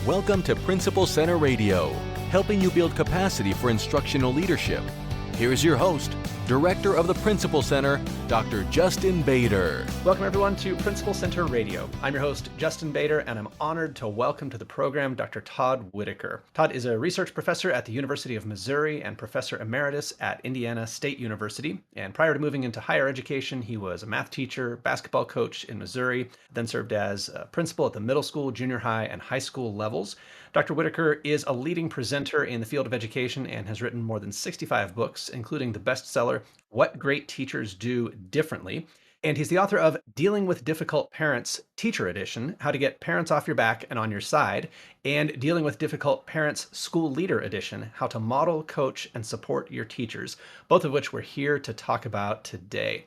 Welcome to Principal Center Radio, helping you build capacity for instructional leadership. Here's your host, Director of the Principal Center, Dr. Justin Bader. Welcome everyone to Principal Center Radio. I'm your host, Justin Bader, and I'm honored to welcome to the program Dr. Todd Whitaker. Todd is a research professor at the University of Missouri and professor emeritus at Indiana State University. And prior to moving into higher education, he was a math teacher, basketball coach in Missouri, then served as a principal at the middle school, junior high, and high school levels. Dr. Whitaker is a leading presenter in the field of education and has written more than 65 books, including the bestseller, What Great Teachers Do Differently. And he's the author of Dealing with Difficult Parents, Teacher Edition, How to Get Parents Off Your Back and On Your Side, and Dealing with Difficult Parents, School Leader Edition, How to Model, Coach, and Support Your Teachers, both of which we're here to talk about today.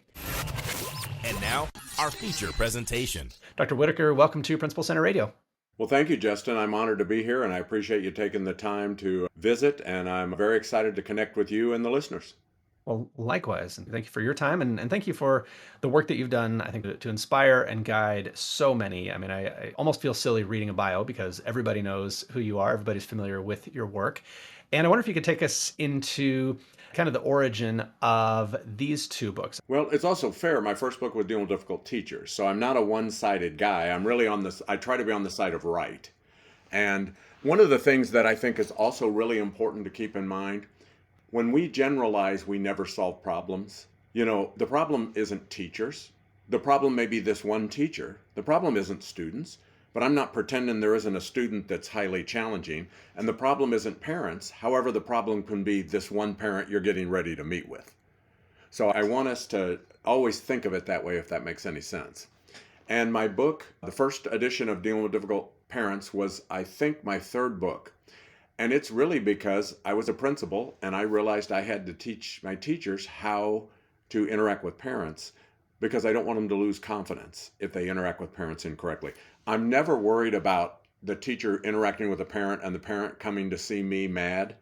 And now, our feature presentation. Dr. Whitaker, welcome to Principal Center Radio. Well, thank you, Justin. I'm honored to be here, and I appreciate you taking the time to visit, and I'm very excited to connect with you and the listeners. Well, likewise, and thank you for your time, and thank you for the work that you've done, I think, to inspire and guide so many. I mean, I almost feel silly reading a bio because everybody knows who you are, everybody's familiar with your work. And I wonder if you could take us into kind of the origin of these two books. Well, it's also fair. My first book was dealing with difficult teachers, so I'm not a one-sided guy. I'm really I try to be on the side of right. And one of the things that I think is also really important to keep in mind, when we generalize, we never solve problems. You know, the problem isn't teachers. The problem may be this one teacher. The problem isn't students. But I'm not pretending there isn't a student that's highly challenging. And the problem isn't parents. However, the problem can be this one parent you're getting ready to meet with. So I want us to always think of it that way, if that makes any sense. And my book, the first edition of Dealing with Difficult Parents, was, I think, my third book. And it's really because I was a principal and I realized I had to teach my teachers how to interact with parents, because I don't want them to lose confidence if they interact with parents incorrectly. I'm never worried about the teacher interacting with a parent and the parent coming to see me mad.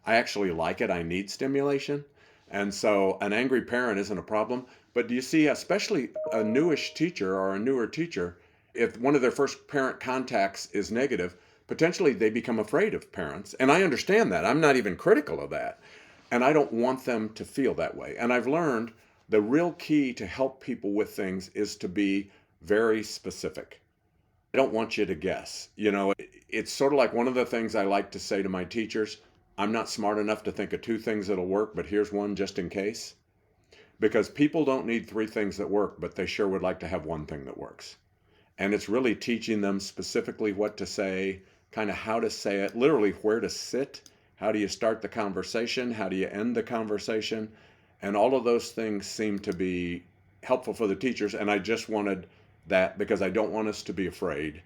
I actually like it. I need stimulation. And so an angry parent isn't a problem. But do you see, especially a newish teacher or a newer teacher, if one of their first parent contacts is negative, potentially they become afraid of parents. And I understand that. I'm not even critical of that. And I don't want them to feel that way. And I've learned the real key to help people with things is to be very specific. I don't want you to guess. You know, it's sort of like one of the things I like to say to my teachers, I'm not smart enough to think of two things that'll work, but here's one just in case. Because people don't need three things that work, but they sure would like to have one thing that works. And it's really teaching them specifically what to say, kind of how to say it, literally where to sit, how do you start the conversation, how do you end the conversation, and all of those things seem to be helpful for the teachers. And I just wanted that because I don't want us to be afraid.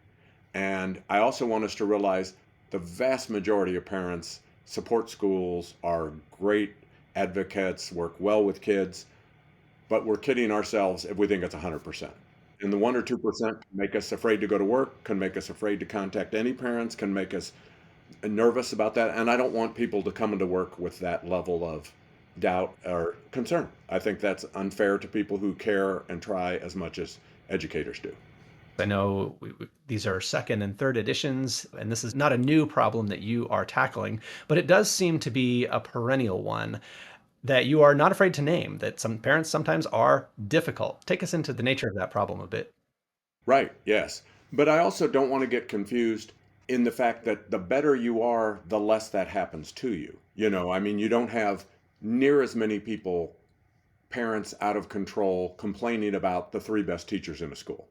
And I also want us to realize the vast majority of parents support schools, are great advocates, work well with kids, but we're kidding ourselves if we think it's 100%. And the 1 or 2% can make us afraid to go to work, can make us afraid to contact any parents, can make us nervous about that. And I don't want people to come into work with that level of doubt or concern. I think that's unfair to people who care and try as much as educators do. I know these are second and third editions, and this is not a new problem that you are tackling, but it does seem to be a perennial one that you are not afraid to name, that some parents sometimes are difficult. Take us into the nature of that problem a bit. Right, yes. But I also don't want to get confused in the fact that the better you are, the less that happens to you. You know, I mean, you don't have near as many people, parents out of control, complaining about the three best teachers in a school.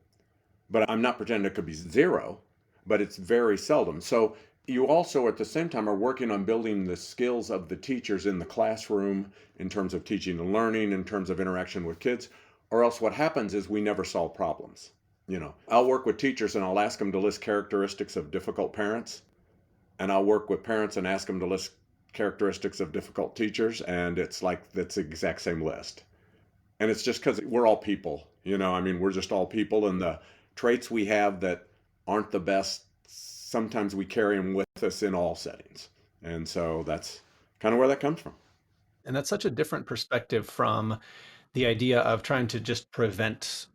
But I'm not pretending it could be zero, but it's very seldom. So you also at the same time are working on building the skills of the teachers in the classroom in terms of teaching and learning, in terms of interaction with kids, or else what happens is we never solve problems. You know, I'll work with teachers and I'll ask them to list characteristics of difficult parents, and I'll work with parents and ask them to list characteristics of difficult teachers, and it's like that's the exact same list. And it's just because we're all people, you know, I mean, we're just all people, and the traits we have that aren't the best, sometimes we carry them with us in all settings. And so that's kind of where that comes from. And that's such a different perspective from the idea of trying to just prevent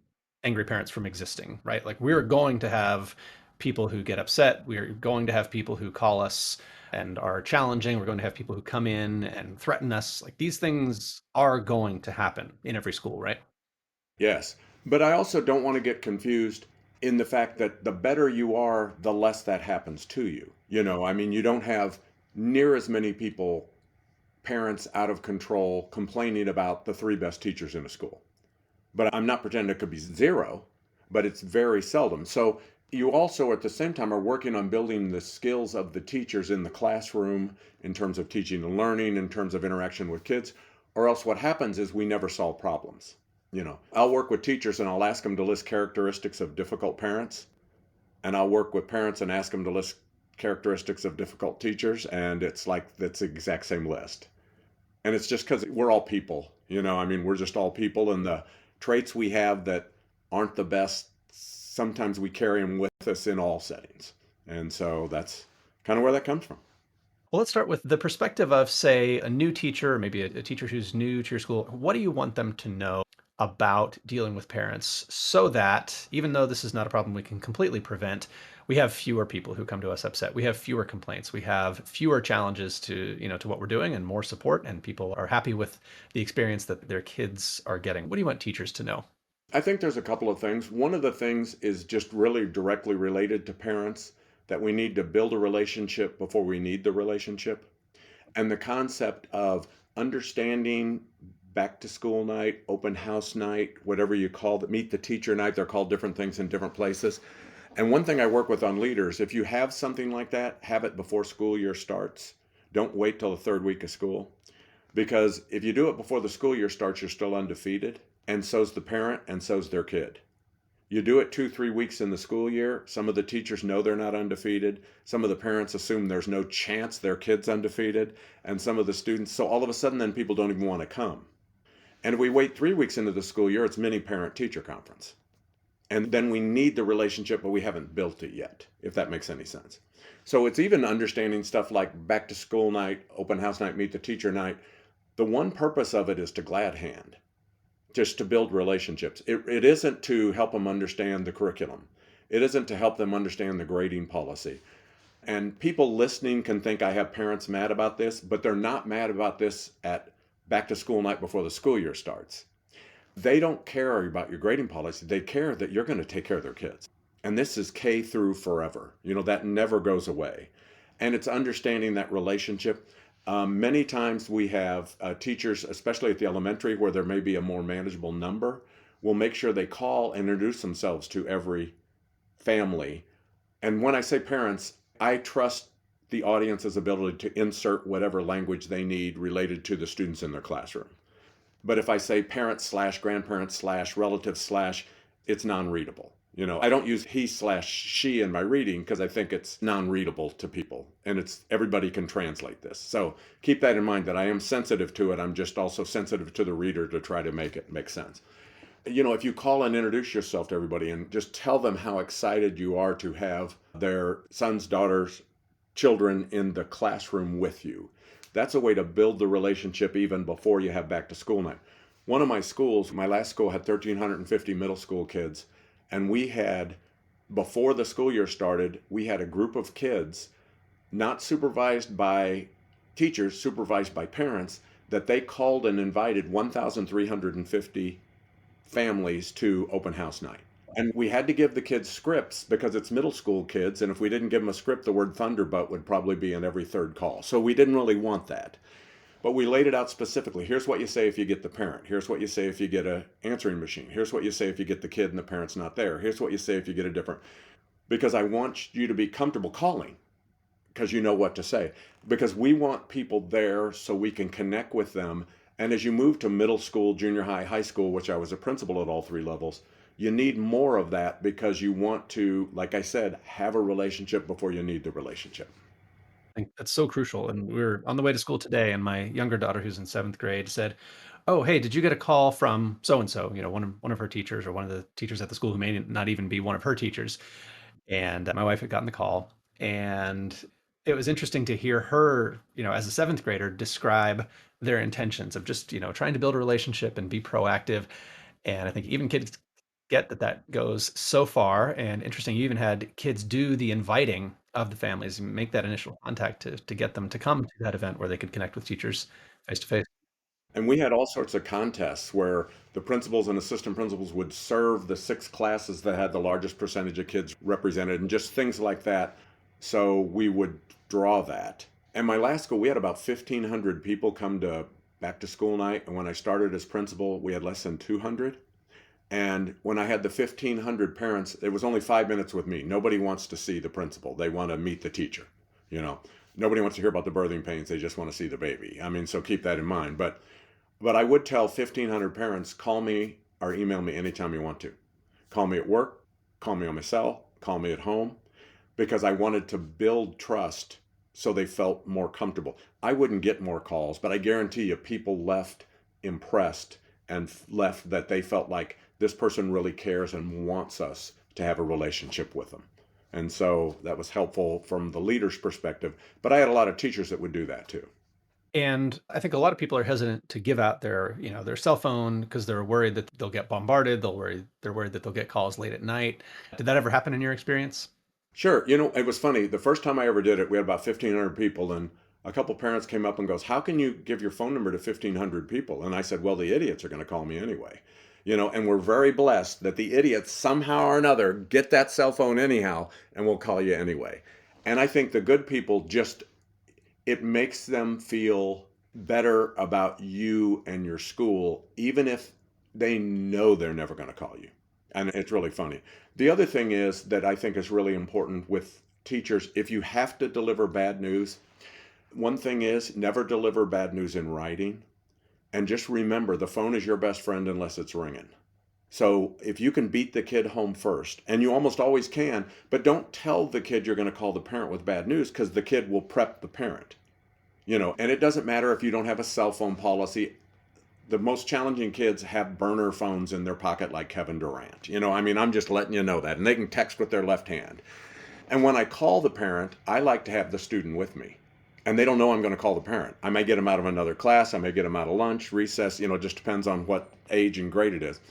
angry parents from existing, right? Like we're going to have people who get upset. We're going to have people who call us and are challenging. We're going to have people who come in and threaten us. Like these things are going to happen in every school, right? Yes. But I also don't want to get confused in the fact that the better you are, the less that happens to you. I mean, you don't have near as many people, parents out of control, complaining about the three best teachers in a school. But I'm not pretending it could be zero, but it's very seldom. So you also at the same time are working on building the skills of the teachers in the classroom in terms of teaching and learning, in terms of interaction with kids, or else what happens is we never solve problems. I'll work with teachers and I'll ask them to list characteristics of difficult parents, and I'll work with parents and ask them to list characteristics of difficult teachers, and it's like that's the exact same list. And it's just because we're all people, I mean, we're just all people, and the traits we have that aren't the best, sometimes we carry them with us in all settings. And so that's kind of where that comes from. Well, let's start with the perspective of, say, a new teacher, or maybe a teacher who's new to your school. What do you want them to know about dealing with parents so that even though this is not a problem we can completely prevent, we have fewer people who come to us upset. We have fewer complaints. We have fewer challenges to what we're doing and more support, and people are happy with the experience that their kids are getting. What do you want teachers to know? I think there's a couple of things. One of the things is just really directly related to parents, that we need to build a relationship before we need the relationship. And the concept of understanding back to school night, open house night, whatever you call it, meet the teacher night, they're called different things in different places. And one thing I work with on leaders, if you have something like that, have it before school year starts. Don't wait till the third week of school. Because if you do it before the school year starts, you're still undefeated. And so's the parent, and so's their kid. You do it 2, 3 weeks in the school year. Some of the teachers know they're not undefeated. Some of the parents assume there's no chance their kid's undefeated. And some of the students, so all of a sudden, then people don't even want to come. And if we wait 3 weeks into the school year, it's mini parent teacher conference. And then we need the relationship, but we haven't built it yet, if that makes any sense. So it's even understanding stuff like back to school night, open house night, meet the teacher night. The one purpose of it is to glad hand, just to build relationships. It isn't to help them understand the curriculum. It isn't to help them understand the grading policy. And people listening can think I have parents mad about this, but they're not mad about this at back to school night before the school year starts. They don't care about your grading policy. They care that you're going to take care of their kids. And this is K through forever. That never goes away. And it's understanding that relationship. Many times we have teachers, especially at the elementary, where there may be a more manageable number, will make sure they call and introduce themselves to every family. And when I say parents, I trust the audience's ability to insert whatever language they need related to the students in their classroom. But if I say parents slash grandparents slash relatives slash, it's non-readable. I don't use he slash she in my reading because I think it's non-readable to people, and it's everybody can translate this. So keep that in mind, that I am sensitive to it. I'm just also sensitive to the reader to try to make it make sense. If you call and introduce yourself to everybody and just tell them how excited you are to have their sons, daughters, children in the classroom with you, that's a way to build the relationship even before you have back to school night. One of my schools, my last school, had 1,350 middle school kids. And we had, before the school year started, we had a group of kids, not supervised by teachers, supervised by parents, that they called and invited 1,350 families to open house night. And we had to give the kids scripts because it's middle school kids. And if we didn't give them a script, the word thunderbolt would probably be in every third call. So we didn't really want that. But we laid it out specifically. Here's what you say if you get the parent. Here's what you say if you get an answering machine. Here's what you say if you get the kid and the parent's not there. Here's what you say if you get a different. Because I want you to be comfortable calling, because you know what to say. Because we want people there so we can connect with them. And as you move to middle school, junior high, high school, which I was a principal at all three levels, you need more of that because you want to, like I said, have a relationship before you need the relationship. I think that's so crucial. And we were on the way to school today, and my younger daughter, who's in seventh grade, said, "Oh, hey, did you get a call from so and so? One of her teachers, or one of the teachers at the school who may not even be one of her teachers." And my wife had gotten the call, and it was interesting to hear her, as a seventh grader, describe their intentions of just, trying to build a relationship and be proactive. And I think even kids get that that goes so far. And interesting, you even had kids do the inviting of the families and make that initial contact to get them to come to that event where they could connect with teachers face to face. And we had all sorts of contests where the principals and assistant principals would serve the 6 classes that had the largest percentage of kids represented and just things like that. So we would draw that. And my last school, we had about 1,500 people come to back to school night. And when I started as principal, we had less than 200. And when I had the 1,500 parents, it was only 5 minutes with me. Nobody wants to see the principal. They want to meet the teacher. You know, nobody wants to hear about the birthing pains. They just want to see the baby. I mean, so keep that in mind. But I would tell 1,500 parents, call me or email me anytime you want to. Call me at work, call me on my cell, call me at home, because I wanted to build trust so they felt more comfortable. I wouldn't get more calls, but I guarantee you people left impressed and left that they felt like this person really cares and wants us to have a relationship with them. And so that was helpful from the leader's perspective. But I had a lot of teachers that would do that too. And I think a lot of people are hesitant to give out their, their cell phone because they're worried that they'll get bombarded. They're worried that they'll get calls late at night. Did that ever happen in your experience? Sure. You know, it was funny. The first time I ever did it, we had about 1,500 people, and a couple parents came up and goes, "How can you give your phone number to 1,500 people?" And I said, "Well, the idiots are going to call me anyway." And we're very blessed that the idiots somehow or another get that cell phone anyhow and will call you anyway. And I think the good people just, it makes them feel better about you and your school, even if they know they're never going to call you. And it's really funny. The other thing is that I think is really important with teachers, if you have to deliver bad news, one thing is never deliver bad news in writing. And just remember, the phone is your best friend unless it's ringing. So if you can beat the kid home first, and you almost always can, but don't tell the kid you're going to call the parent with bad news, because the kid will prep the parent. And it doesn't matter if you don't have a cell phone policy. The most challenging kids have burner phones in their pocket like Kevin Durant. I mean, I'm just letting you know that. And they can text with their left hand. And when I call the parent, I like to have the student with me. And they don't know I'm going to call the parent. I may get them out of another class. I may get them out of lunch, recess. It just depends on what age and grade it is.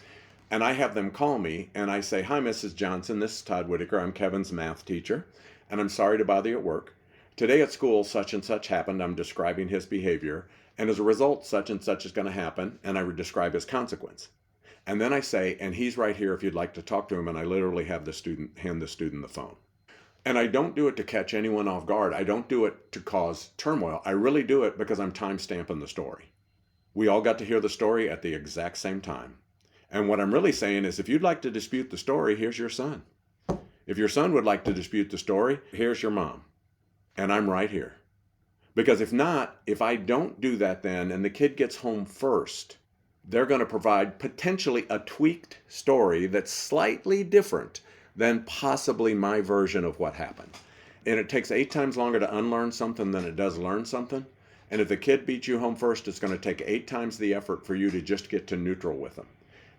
And I have them call me and I say, "Hi, Mrs. Johnson. This is Todd Whitaker. I'm Kevin's math teacher. And I'm sorry to bother you at work. Today at school, such and such happened. I'm describing his behavior. And as a result, such and such is going to happen. And I would describe his consequence." And then I say, "And he's right here if you'd like to talk to him." And I literally have the student hand the student the phone. And I don't do it to catch anyone off guard. I don't do it to cause turmoil. I really do it because I'm time stamping the story. We all got to hear the story at the exact same time. And what I'm really saying is, if you'd like to dispute the story, here's your son. If your son would like to dispute the story, here's your mom. And I'm right here. Because if not, if I don't do that then, and the kid gets home first, they're going to provide potentially a tweaked story that's slightly different than possibly my version of what happened. And it takes 8 times longer to unlearn something than it does learn something. And if the kid beats you home first, it's going to take 8 times the effort for you to just get to neutral with them.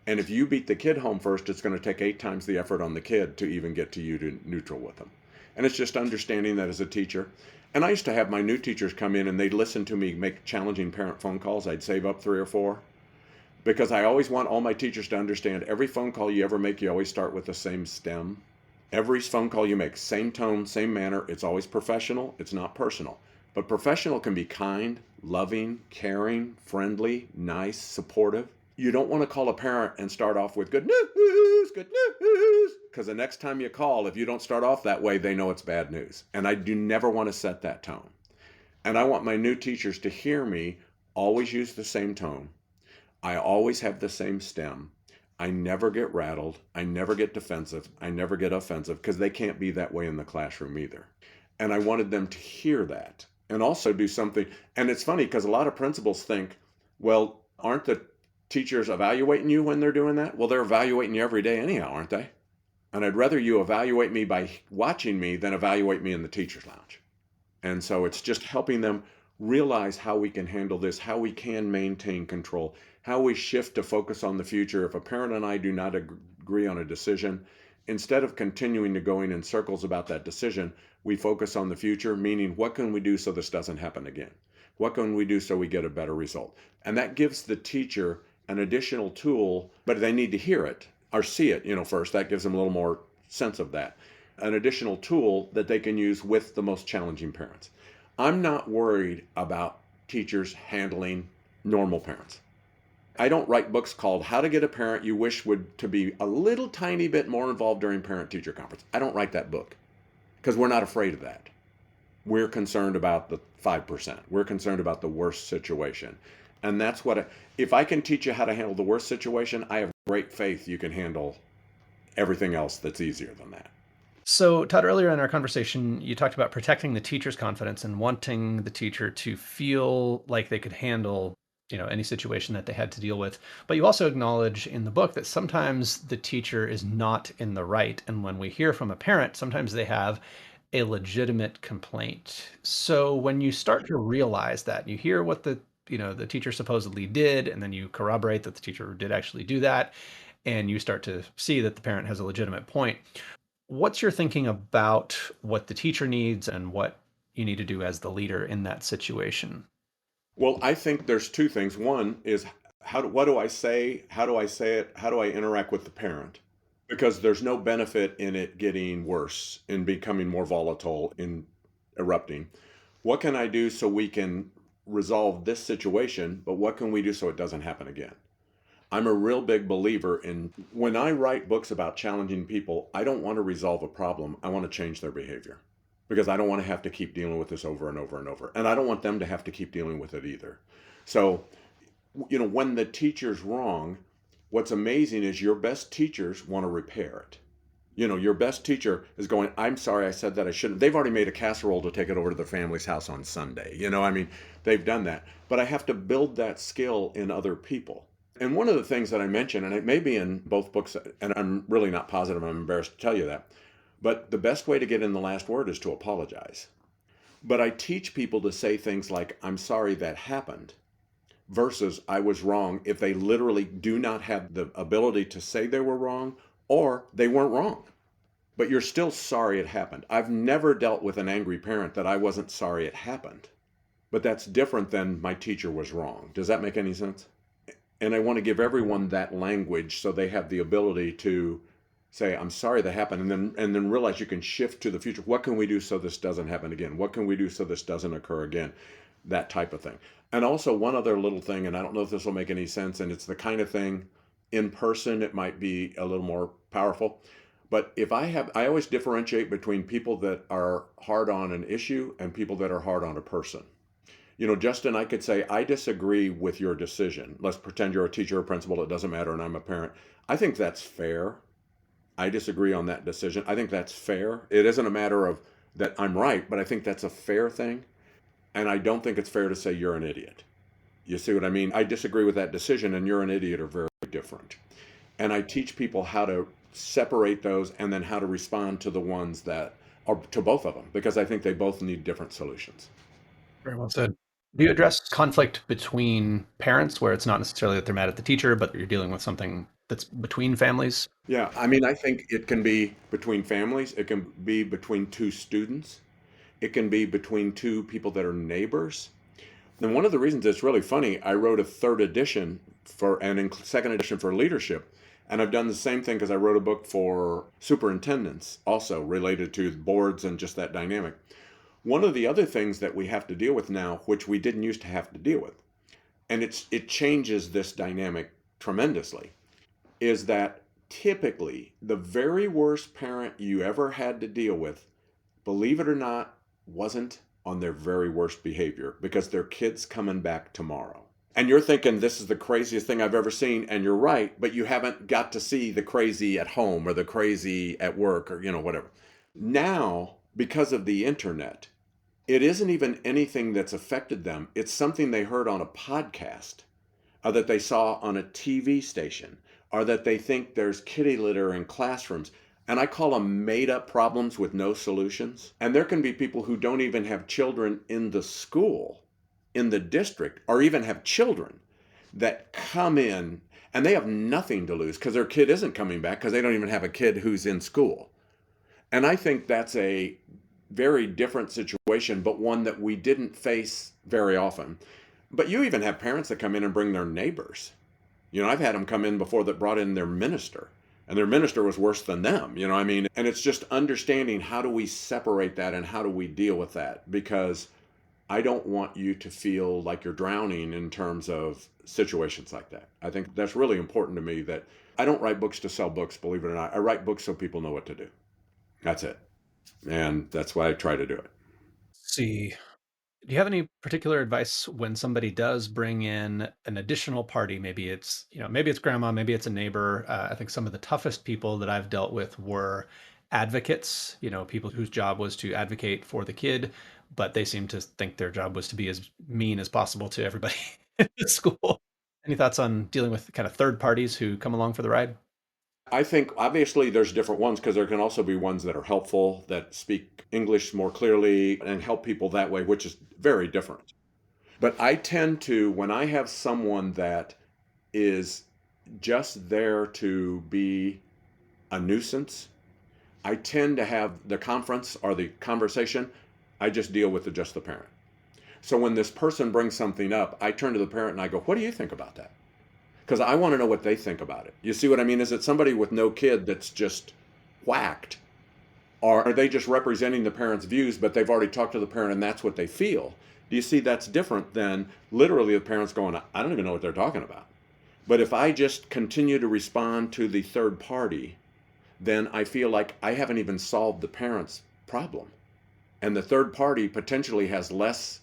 And if you beat the kid home first, it's going to take 8 times the effort on the kid to even get to you to neutral with them. And it's just understanding that as a teacher. And I used to have my new teachers come in and they'd listen to me make challenging parent phone calls. I'd save up 3 or 4. Because I always want all my teachers to understand every phone call you ever make, you always start with the same stem. Every phone call you make, same tone, same manner. It's always professional. It's not personal. But professional can be kind, loving, caring, friendly, nice, supportive. You don't want to call a parent and start off with good news, because the next time you call, if you don't start off that way, they know it's bad news. And I do never want to set that tone. And I want my new teachers to hear me always use the same tone. I always have the same stem. I never get rattled. I never get defensive. I never get offensive, because they can't be that way in the classroom either. And I wanted them to hear that and also do something. And it's funny because a lot of principals think, well, aren't the teachers evaluating you when they're doing that? Well, they're evaluating you every day anyhow, aren't they? And I'd rather you evaluate me by watching me than evaluate me in the teacher's lounge. And so it's just helping them realize how we can handle this, how we can maintain control, how we shift to focus on the future. If a parent and I do not agree on a decision, instead of continuing to going in circles about that decision, we focus on the future, meaning what can we do so this doesn't happen again? What can we do so we get a better result? And that gives the teacher an additional tool, but they need to hear it. or see it, first. That gives them a little more sense of that. An additional tool that they can use with the most challenging parents. I'm not worried about teachers handling normal parents. I don't write books called How to Get a Parent You Wish Would to Be a Little Tiny Bit More Involved During Parent-Teacher Conference. I don't write that book because we're not afraid of that. We're concerned about the 5%. We're concerned about the worst situation. And that's if I can teach you how to handle the worst situation, I have great faith you can handle everything else that's easier than that. So, Todd, earlier in our conversation, you talked about protecting the teacher's confidence and wanting the teacher to feel like they could handle, any situation that they had to deal with. But you also acknowledge in the book that sometimes the teacher is not in the right. And when we hear from a parent, sometimes they have a legitimate complaint. So when you start to realize that, you hear what the teacher supposedly did, and then you corroborate that the teacher did actually do that, and you start to see that the parent has a legitimate point. What's your thinking about what the teacher needs and what you need to do as the leader in that situation? Well, I think there's two things. One is what do I say? How do I say it? How do I interact with the parent? Because there's no benefit in it getting worse, in becoming more volatile, in erupting. What can I do so we can resolve this situation, but what can we do so it doesn't happen again? I'm a real big believer in when I write books about challenging people, I don't want to resolve a problem. I want to change their behavior because I don't want to have to keep dealing with this over and over and over. And I don't want them to have to keep dealing with it either. So, when the teacher's wrong, what's amazing is your best teachers want to repair it. Your best teacher is going, I'm sorry I said that, I shouldn't. They've already made a casserole to take it over to their family's house on Sunday. They've done that. But I have to build that skill in other people. And one of the things that I mentioned, and it may be in both books, and I'm really not positive, I'm embarrassed to tell you that, but the best way to get in the last word is to apologize. But I teach people to say things like, I'm sorry that happened, versus I was wrong, if they literally do not have the ability to say they were wrong or they weren't wrong. But you're still sorry it happened. I've never dealt with an angry parent that I wasn't sorry it happened. But that's different than my teacher was wrong. Does that make any sense? And I want to give everyone that language so they have the ability to say, I'm sorry that happened, and then realize you can shift to the future. What can we do so this doesn't happen again? What can we do so this doesn't occur again? That type of thing. And also one other little thing, and I don't know if this will make any sense, and it's the kind of thing in person, it might be a little more powerful. But I always differentiate between people that are hard on an issue and people that are hard on a person. Justin, I could say, I disagree with your decision. Let's pretend you're a teacher or principal, it doesn't matter, and I'm a parent. I think that's fair. I disagree on that decision. I think that's fair. It isn't a matter of that I'm right, but I think that's a fair thing. And I don't think it's fair to say you're an idiot. You see what I mean? I disagree with that decision, and you're an idiot are very different. And I teach people how to separate those and then how to respond to the ones that are to both of them, because I think they both need different solutions. Very well said. Do you address conflict between parents where it's not necessarily that they're mad at the teacher, but you're dealing with something that's between families? Yeah, I think it can be between families. It can be between two students. It can be between two people that are neighbors. And one of the reasons it's really funny, I wrote a third edition second edition for leadership. And I've done the same thing because I wrote a book for superintendents also related to boards and just that dynamic. One of the other things that we have to deal with now, which we didn't used to have to deal with, and it changes this dynamic tremendously, is that typically the very worst parent you ever had to deal with, believe it or not, wasn't on their very worst behavior because their kid's coming back tomorrow. And you're thinking this is the craziest thing I've ever seen, and you're right, but you haven't got to see the crazy at home or the crazy at work or whatever. Now, because of the internet, it isn't even anything that's affected them. It's something they heard on a podcast or that they saw on a TV station or that they think there's kitty litter in classrooms. And I call them made up problems with no solutions. And there can be people who don't even have children in the school, in the district, or even have children that come in and they have nothing to lose because their kid isn't coming back because they don't even have a kid who's in school. And I think that's a very different situation, but one that we didn't face very often. But you even have parents that come in and bring their neighbors. I've had them come in before that brought in their minister. and their minister was worse than them. I mean, and it's just understanding how do we separate that and how do we deal with that? Because I don't want you to feel like you're drowning in terms of situations like that. I think that's really important to me that I don't write books to sell books, believe it or not. I write books so people know what to do. That's it. And that's why I try to do it. See, do you have any particular advice when somebody does bring in an additional party? Maybe it's, maybe it's grandma, maybe it's a neighbor. I think some of the toughest people that I've dealt with were advocates, people whose job was to advocate for the kid, but they seem to think their job was to be as mean as possible to everybody in the school. Any thoughts on dealing with kind of third parties who come along for the ride? I think obviously there's different ones because there can also be ones that are helpful, that speak English more clearly and help people that way, which is very different. But I tend to, when I have someone that is just there to be a nuisance, I tend to have the conference or the conversation, I just deal with just the parent. So when this person brings something up, I turn to the parent and I go, what do you think about that? Because I want to know what they think about it. You see what I mean? Is it somebody with no kid that's just whacked? Or are they just representing the parent's views, but they've already talked to the parent and that's what they feel? Do you see that's different than literally the parents going, I don't even know what they're talking about. But if I just continue to respond to the third party, then I feel like I haven't even solved the parent's problem. And the third party potentially has less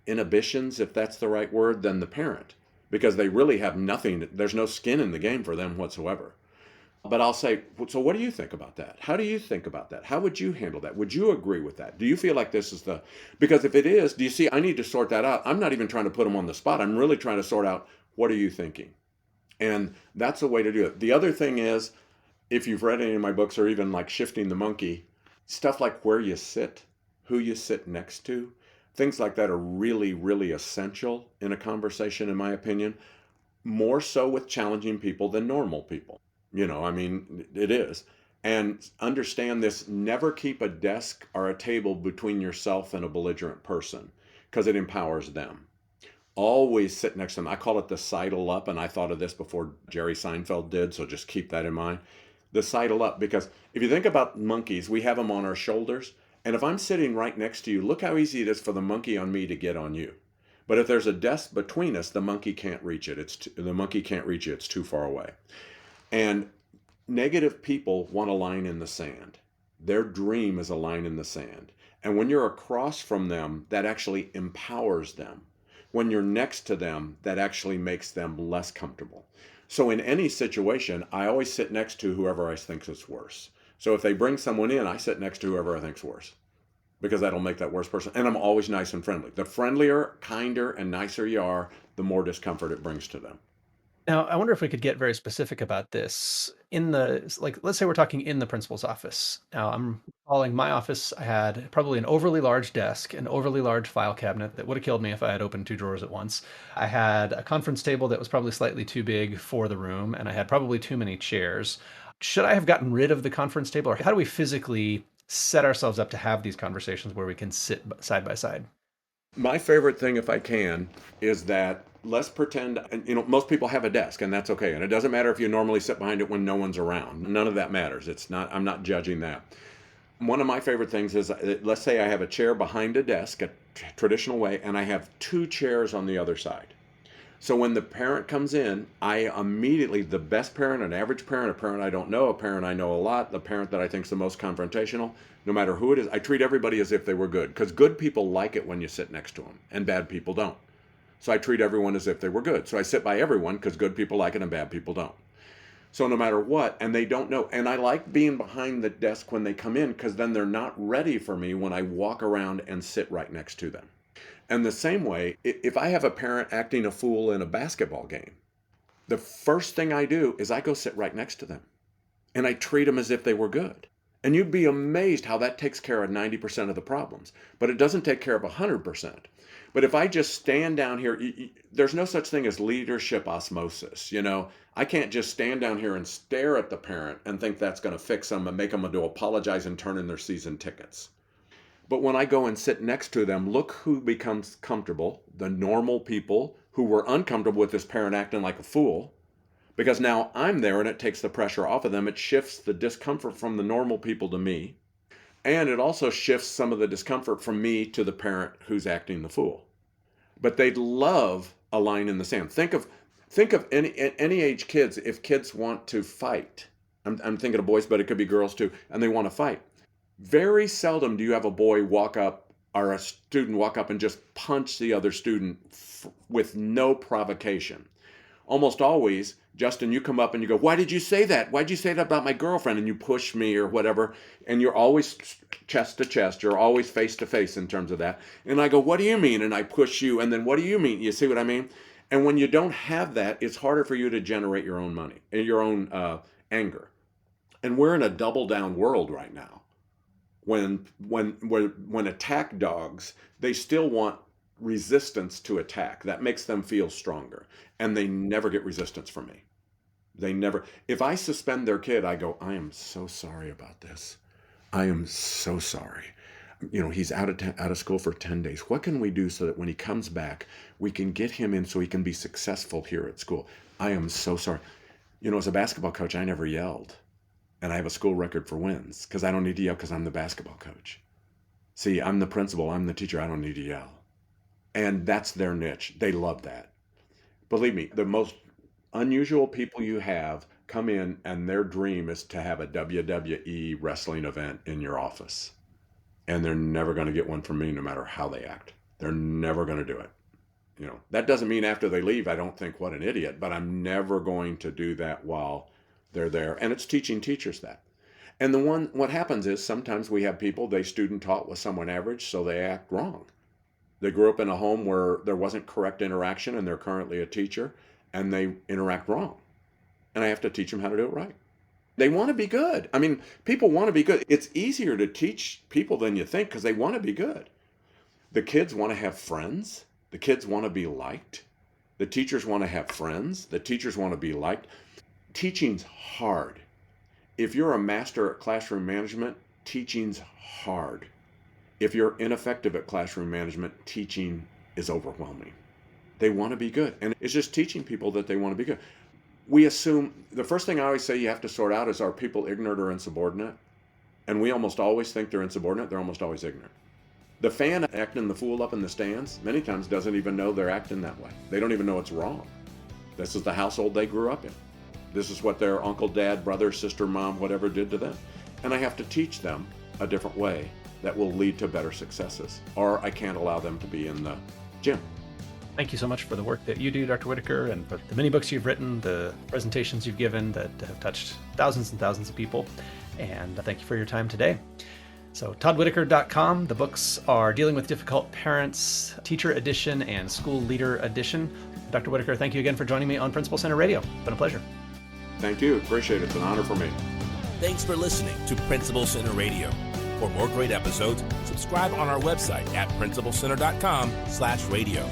inhibitions, if that's the right word, than the parent because they really have nothing. There's no skin in the game for them whatsoever. But I'll say, so what do you think about that? How do you think about that? How would you handle that? Would you agree with that? Do you feel like this is because if it is, do you see, I need to sort that out. I'm not even trying to put them on the spot. I'm really trying to sort out, what are you thinking? And that's a way to do it. The other thing is, if you've read any of my books or even like Shifting the Monkey, stuff like where you sit, who you sit next to, things like that are really, really essential in a conversation, in my opinion, more so with challenging people than normal people. I mean, it is. And understand this, never keep a desk or a table between yourself and a belligerent person because it empowers them. Always sit next to them. I call it the sidle up, and I thought of this before Jerry Seinfeld did, so just keep that in mind. The sidle up, because if you think about monkeys, we have them on our shoulders. And if I'm sitting right next to you, look how easy it is for the monkey on me to get on you. But if there's a desk between us, the monkey can't reach it. The monkey can't reach it. It's too far away. And negative people want a line in the sand. Their dream is a line in the sand. And when you're across from them, that actually empowers them. When you're next to them, that actually makes them less comfortable. So in any situation, I always sit next to whoever I think is worse. So if they bring someone in, I sit next to whoever I think's worse because that'll make that worse person. And I'm always nice and friendly. The friendlier, kinder, and nicer you are, the more discomfort it brings to them. Now, I wonder if we could get very specific about this in let's say we're talking in the principal's office. Now, I'm calling my office. I had probably an overly large desk, an overly large file cabinet that would have killed me if I had opened two drawers at once. I had a conference table that was probably slightly too big for the room, and I had probably too many chairs. Should I have gotten rid of the conference table, or how do we physically set ourselves up to have these conversations where we can sit side by side? My favorite thing, if I can, is that let's pretend, and most people have a desk and that's okay. And it doesn't matter if you normally sit behind it when no one's around. None of that matters. I'm not judging that. One of my favorite things is, let's say I have a chair behind a desk, a traditional way, and I have two chairs on the other side. So when the parent comes in, I immediately, the best parent, an average parent, a parent I don't know, a parent I know a lot, the parent that I think is the most confrontational, no matter who it is, I treat everybody as if they were good. Because good people like it when you sit next to them, and bad people don't. So I treat everyone as if they were good. So I sit by everyone because good people like it and bad people don't. So no matter what, and they don't know. And I like being behind the desk when they come in because then they're not ready for me when I walk around and sit right next to them. And the same way, if I have a parent acting a fool in a basketball game, the first thing I do is I go sit right next to them and I treat them as if they were good. And you'd be amazed how that takes care of 90% of the problems, but it doesn't take care of 100%. But if I just stand down here, there's no such thing as leadership osmosis. I can't just stand down here and stare at the parent and think that's going to fix them and make them to apologize and turn in their season tickets. But when I go and sit next to them, look who becomes comfortable. The normal people who were uncomfortable with this parent acting like a fool because now I'm there and it takes the pressure off of them. It shifts the discomfort from the normal people to me. And it also shifts some of the discomfort from me to the parent who's acting the fool. But they'd love a line in the sand. Think of any age kids. If kids want to fight, I'm thinking of boys, but it could be girls too, and they want to fight. Very seldom do you have a boy walk up or a student walk up and just punch the other student with no provocation. Almost always, Justin, you come up and you go, why did you say that? Why'd you say that about my girlfriend? And you push me or whatever. And you're always chest to chest. You're always face to face in terms of that. And I go, what do you mean? And I push you. And then what do you mean? You see what I mean? And when you don't have that, it's harder for you to generate your own money, your own anger. And we're in a double down world right now. When attack dogs, they still want resistance to attack. That makes them feel stronger. And they never get resistance from me. They never. If I suspend their kid, I go, I am so sorry about this. I am so sorry. He's out of school for 10 days. What can we do so that when he comes back, we can get him in so he can be successful here at school? I am so sorry. As a basketball coach, I never yelled. And I have a school record for wins because I don't need to yell because I'm the basketball coach. See, I'm the principal. I'm the teacher. I don't need to yell. And that's their niche. They love that. Believe me, the most unusual people you have come in and their dream is to have a WWE wrestling event in your office. And they're never going to get one from me no matter how they act. They're never going to do it. That doesn't mean after they leave, I don't think what an idiot, but I'm never going to do that while they're there. And it's teaching teachers that. And what happens is sometimes we have people, they student taught with someone average, so they act wrong. They grew up in a home where there wasn't correct interaction and they're currently a teacher and they interact wrong. And I have to teach them how to do it right. They want to be good. I mean, people want to be good. It's easier to teach people than you think because they want to be good. The kids want to have friends. The kids want to be liked. The teachers want to have friends. The teachers want to be liked. Teaching's hard. If you're a master at classroom management, teaching's hard. If you're ineffective at classroom management, teaching is overwhelming. They want to be good. And it's just teaching people that they want to be good. We assume, the first thing I always say you have to sort out is, are people ignorant or insubordinate? And we almost always think they're insubordinate. They're almost always ignorant. The fan acting the fool up in the stands many times doesn't even know they're acting that way. They don't even know it's wrong. This is the household they grew up in. This is what their uncle, dad, brother, sister, mom, whatever did to them. And I have to teach them a different way that will lead to better successes. Or I can't allow them to be in the gym. Thank you so much for the work that you do, Dr. Whitaker, and for the many books you've written, the presentations you've given that have touched thousands and thousands of people. And thank you for your time today. So toddwhitaker.com. The books are Dealing with Difficult Parents, Teacher Edition, and School Leader Edition. Dr. Whitaker, thank you again for joining me on Principal Center Radio. It's been a pleasure. Thank you. Appreciate it. It's an honor for me. Thanks for listening to Principal Center Radio. For more great episodes, subscribe on our website at principalcenter.com/radio.